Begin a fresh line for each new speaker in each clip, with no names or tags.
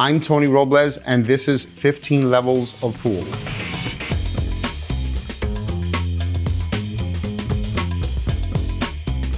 I'm Tony Robles, and this is 15 Levels of Pool.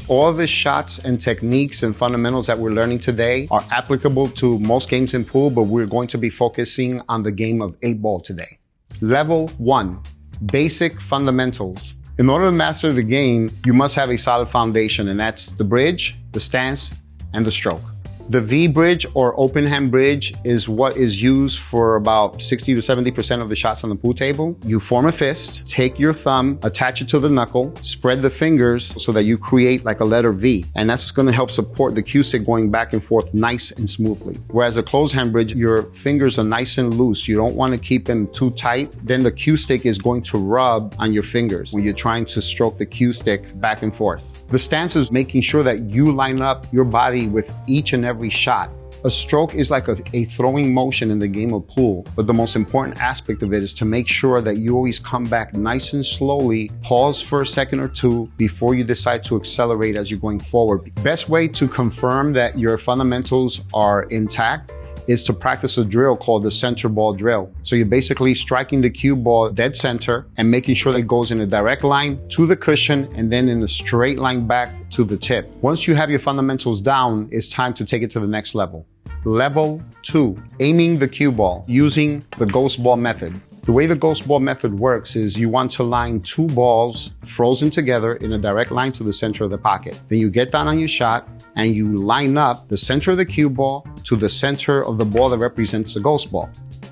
All the shots and techniques and fundamentals that we're learning today are applicable to most games in pool, but we're going to be focusing on the game of 8-ball today. Level 1, basic fundamentals. In order to master the game, you must have a solid foundation, and that's the bridge, the stance, and the stroke. The V bridge or open hand bridge is what is used for about 60 to 70% of the shots on the pool table. You form a fist, take your thumb, attach it to the knuckle, spread the fingers so that you create like a letter V. And that's going to help support the cue stick going back and forth nice and smoothly. Whereas a closed hand bridge, your fingers are nice and loose. You don't want to keep them too tight. Then the cue stick is going to rub on your fingers when you're trying to stroke the cue stick back and forth. The stance is making sure that you line up your body with each and every shot. A stroke is like a throwing motion in the game of pool, but the most important aspect of it is to make sure that you always come back nice and slowly, pause for a second or two before you decide to accelerate as you're going forward. Best way to confirm that your fundamentals are intact is to practice a drill called the center ball drill. So you're basically striking the cue ball dead center and making sure that it goes in a direct line to the cushion and then in a straight line back to the tip. Once you have your fundamentals down, it's time to take it to the next level. Level 2, aiming the cue ball using the ghost ball method. The way the ghost ball method works is you want to line two balls frozen together in a direct line to the center of the pocket. Then you get down on your shot and you line up the center of the cue ball to the center of the ball that represents the ghost ball.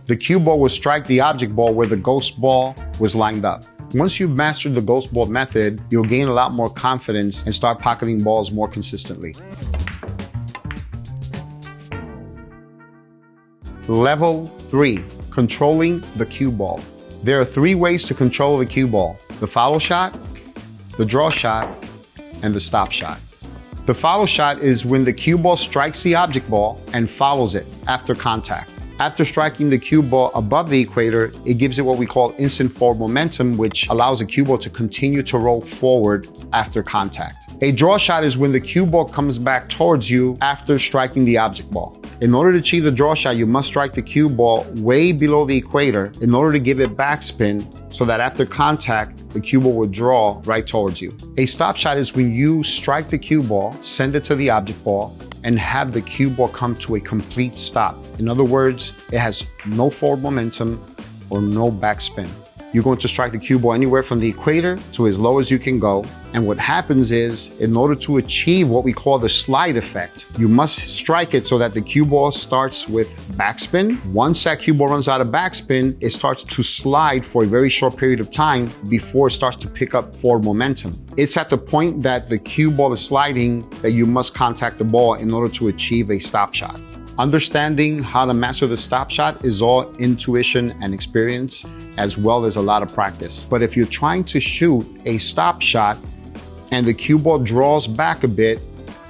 The cue ball will strike the object ball where the ghost ball was lined up. Once you've mastered the ghost ball method, you'll gain a lot more confidence and start pocketing balls more consistently. Level 3, controlling the cue ball. There are 3 ways to control the cue ball: the follow shot, the draw shot, and the stop shot. The follow shot is when the cue ball strikes the object ball and follows it after contact. After striking the cue ball above the equator, it gives it what we call instant forward momentum, which allows the cue ball to continue to roll forward after contact. A draw shot is when the cue ball comes back towards you after striking the object ball. In order to achieve the draw shot, you must strike the cue ball way below the equator in order to give it backspin so that after contact, the cue ball will draw right towards you. A stop shot is when you strike the cue ball, send it to the object ball, and have the cue ball come to a complete stop. In other words, it has no forward momentum or no backspin. You're going to strike the cue ball anywhere from the equator to as low as you can go. And what happens is, in order to achieve what we call the slide effect, you must strike it so that the cue ball starts with backspin. Once that cue ball runs out of backspin, it starts to slide for a very short period of time before it starts to pick up forward momentum. It's at the point that the cue ball is sliding that you must contact the ball in order to achieve a stop shot. Understanding how to master the stop shot is all intuition and experience, as well as a lot of practice. But if you're trying to shoot a stop shot and the cue ball draws back a bit,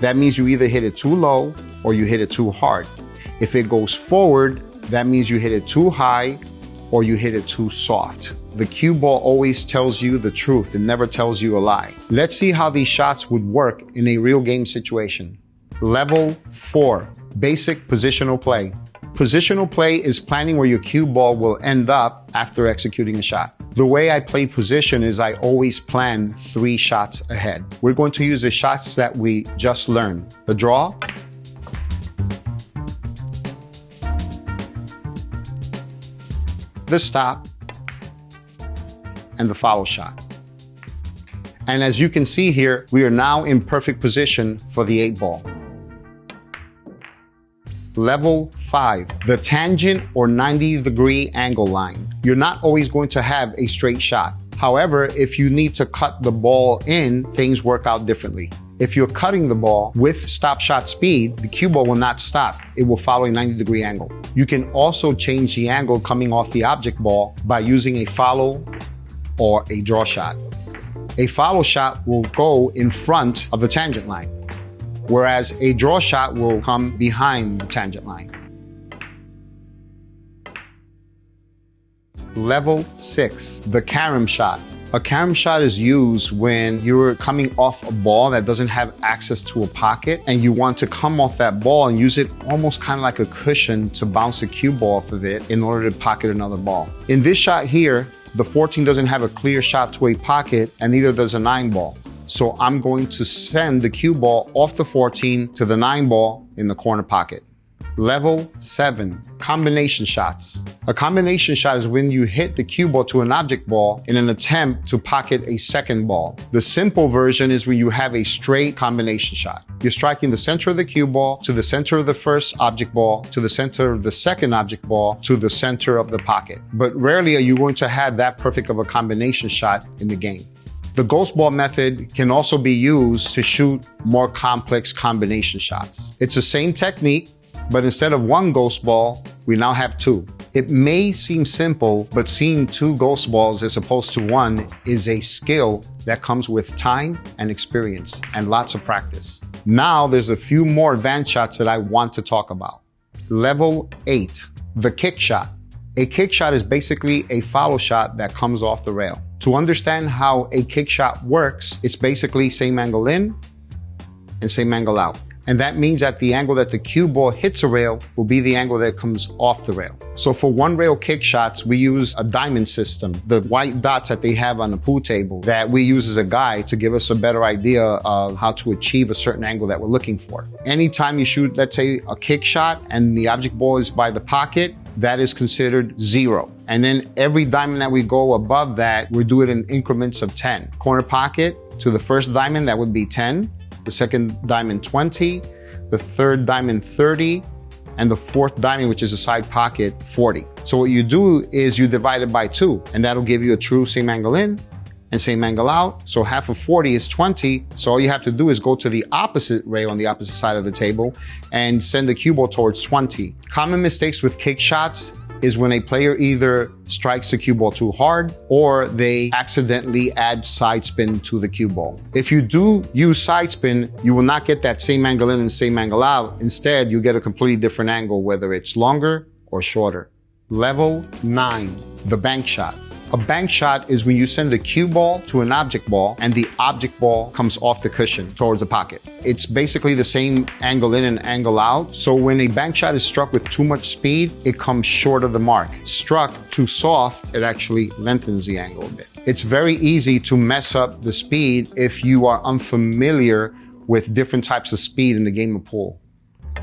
that means you either hit it too low or you hit it too hard. If it goes forward, that means you hit it too high or you hit it too soft. The cue ball always tells you the truth. It never tells you a lie. Let's see how these shots would work in a real game situation. Level 4, basic positional play. Positional play is planning where your cue ball will end up after executing a shot. The way I play position is I always plan 3 shots ahead. We're going to use the shots that we just learned: the draw, the stop, and the follow shot. And as you can see here, we are now in perfect position for the 8-ball. Level 5, the tangent or 90-degree angle line. You're not always going to have a straight shot. However, if you need to cut the ball in, things work out differently. If you're cutting the ball with stop shot speed, the cue ball will not stop. It will follow a 90-degree angle. You can also change the angle coming off the object ball by using a follow or a draw shot. A follow shot will go in front of the tangent line, whereas a draw shot will come behind the tangent line. Level 6, the Carom shot. A carom shot is used when you're coming off a ball that doesn't have access to a pocket and you want to come off that ball and use it almost kind of like a cushion to bounce a cue ball off of it in order to pocket another ball. In this shot here, the 14 doesn't have a clear shot to a pocket and neither does a 9 ball. So I'm going to send the cue ball off the 14 to the 9 ball in the corner pocket. Level 7, combination shots. A combination shot is when you hit the cue ball to an object ball in an attempt to pocket a second ball. The simple version is when you have a straight combination shot. You're striking the center of the cue ball to the center of the first object ball, to the center of the second object ball, to the center of the pocket. But rarely are you going to have that perfect of a combination shot in the game. The ghost ball method can also be used to shoot more complex combination shots. It's the same technique, but instead of one ghost ball, we now have 2. It may seem simple, but seeing 2 ghost balls as opposed to 1 is a skill that comes with time and experience and lots of practice. Now there's a few more advanced shots that I want to talk about. Level 8, the kick shot. A kick shot is basically a follow shot that comes off the rail. To understand how a kick shot works, it's basically same angle in and same angle out. And that means that the angle that the cue ball hits a rail will be the angle that comes off the rail. So for one rail kick shots, we use a diamond system, the white dots that they have on the pool table that we use as a guide to give us a better idea of how to achieve a certain angle that we're looking for. Anytime you shoot, let's say, a kick shot and the object ball is by the pocket, that is considered 0. And then every diamond that we go above that, we do it in increments of 10. Corner pocket to the first diamond, that would be 10. The second diamond 20, the third diamond 30, and the fourth diamond, which is a side pocket, 40. So what you do is you divide it by 2, and that'll give you a true same angle in and same angle out. So half of 40 is 20. So all you have to do is go to the opposite rail on the opposite side of the table and send the cue ball towards 20. Common mistakes with kick shots is when a player either strikes the cue ball too hard or they accidentally add side spin to the cue ball. If you do use side spin, you will not get that same angle in and same angle out. Instead, you get a completely different angle, whether it's longer or shorter. Level 9, the bank shot. A bank shot is when you send the cue ball to an object ball and the object ball comes off the cushion towards the pocket. It's basically the same angle in and angle out. So when a bank shot is struck with too much speed, it comes short of the mark. Struck too soft, it actually lengthens the angle a bit. It's very easy to mess up the speed if you are unfamiliar with different types of speed in the game of pool.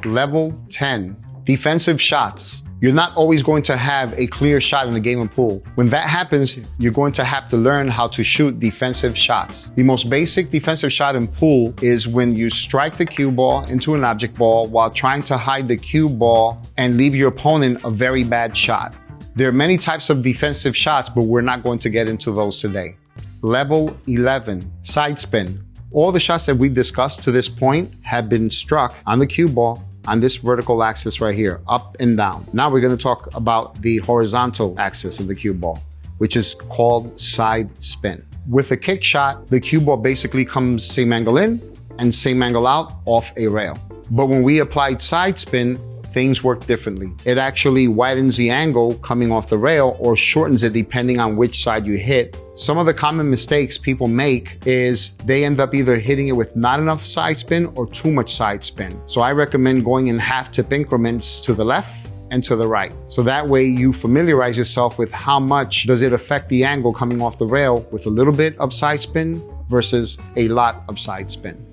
Level 10, defensive shots. You're not always going to have a clear shot in the game of pool. When that happens, you're going to have to learn how to shoot defensive shots. The most basic defensive shot in pool is when you strike the cue ball into an object ball while trying to hide the cue ball and leave your opponent a very bad shot. There are many types of defensive shots, but we're not going to get into those today. Level 11, side spin. All the shots that we've discussed to this point have been struck on the cue ball on this vertical axis right here, up and down. Now we're going to talk about the horizontal axis of the cue ball, which is called side spin. With a kick shot, the cue ball basically comes same angle in and same angle out off a rail. But when we applied side spin, things work differently. It actually widens the angle coming off the rail or shortens it depending on which side you hit. Some of the common mistakes people make is they end up either hitting it with not enough side spin or too much side spin. So I recommend going in half tip increments to the left and to the right. So that way you familiarize yourself with how much does it affect the angle coming off the rail with a little bit of side spin versus a lot of side spin.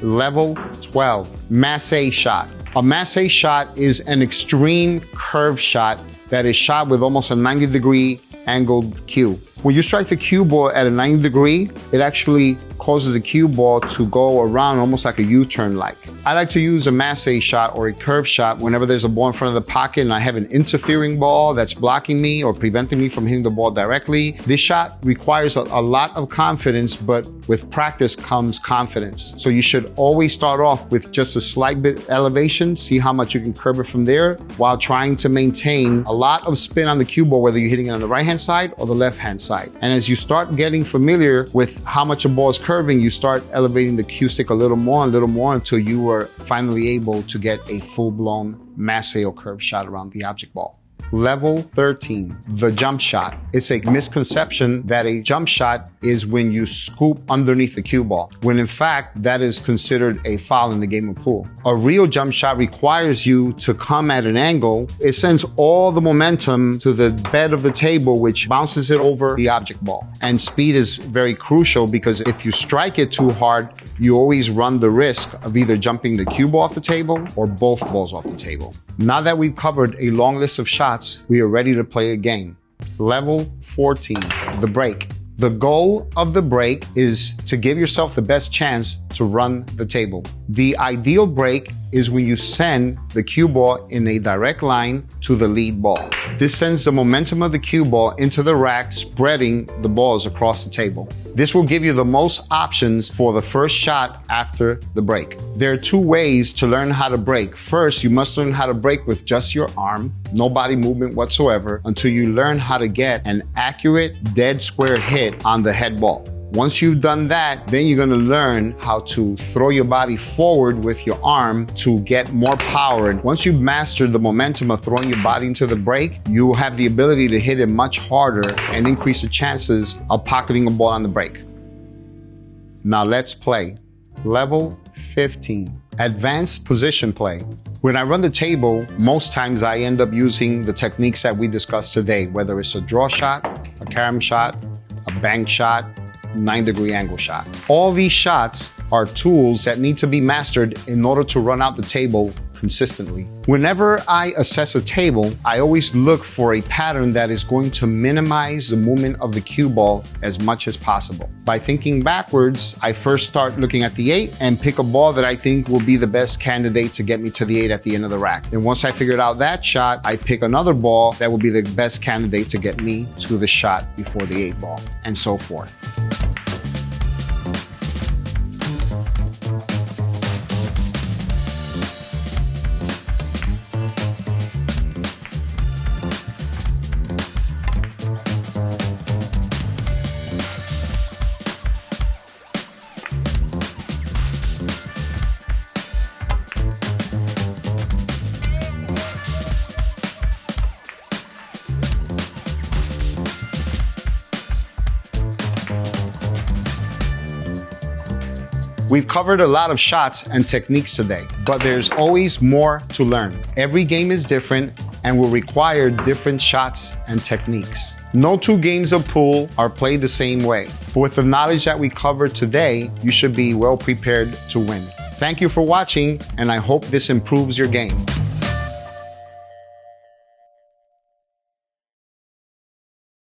Level 12, Massé shot. A Massé shot is an extreme curve shot that is shot with almost a 90-degree angled cue. When you strike the cue ball at a 90 degree, it actually causes the cue ball to go around almost like a U-turn like. I like to use a Massé shot or a curve shot whenever there's a ball in front of the pocket and I have an interfering ball that's blocking me or preventing me from hitting the ball directly. This shot requires a lot of confidence, but with practice comes confidence. So you should always start off with just a slight bit elevation, see how much you can curve it from there while trying to maintain a lot of spin on the cue ball, whether you're hitting it on the right-hand side or the left-hand side. And as you start getting familiar with how much a ball is curving, you start elevating the cue stick a little more until you are finally able to get a full-blown Massé or curve shot around the object ball. Level 13, the jump shot. It's a misconception that a jump shot is when you scoop underneath the cue ball, when in fact, that is considered a foul in the game of pool. A real jump shot requires you to come at an angle. It sends all the momentum to the bed of the table, which bounces it over the object ball. And speed is very crucial because if you strike it too hard, you always run the risk of either jumping the cue ball off the table or both balls off the table. Now that we've covered a long list of shots, we are ready to play a game. Level 14, the break. The goal of the break is to give yourself the best chance to run the table. The ideal break is when you send the cue ball in a direct line to the lead ball. This sends the momentum of the cue ball into the rack, spreading the balls across the table. This will give you the most options for the first shot after the break. There are two ways to learn how to break. First, you must learn how to break with just your arm, no body movement whatsoever, until you learn how to get an accurate, dead square hit on the head ball. Once you've done that, then you're gonna learn how to throw your body forward with your arm to get more power. Once you've mastered the momentum of throwing your body into the break, you will have the ability to hit it much harder and increase the chances of pocketing a ball on the break. Now let's play. Level 15, advanced position play. When I run the table, most times I end up using the techniques that we discussed today, whether it's a draw shot, a carom shot, a bank shot, 9-degree angle shot. All these shots are tools that need to be mastered in order to run out the table consistently. Whenever I assess a table, I always look for a pattern that is going to minimize the movement of the cue ball as much as possible. By thinking backwards, I first start looking at the 8 and pick a ball that I think will be the best candidate to get me to the 8 at the end of the rack. And once I figured out that shot, I pick another ball that will be the best candidate to get me to the shot before the 8 ball, and so forth. We've covered a lot of shots and techniques today, but there's always more to learn. Every game is different and will require different shots and techniques. No two games of pool are played the same way. But with the knowledge that we covered today, you should be well prepared to win. Thank you for watching, and I hope this improves your game.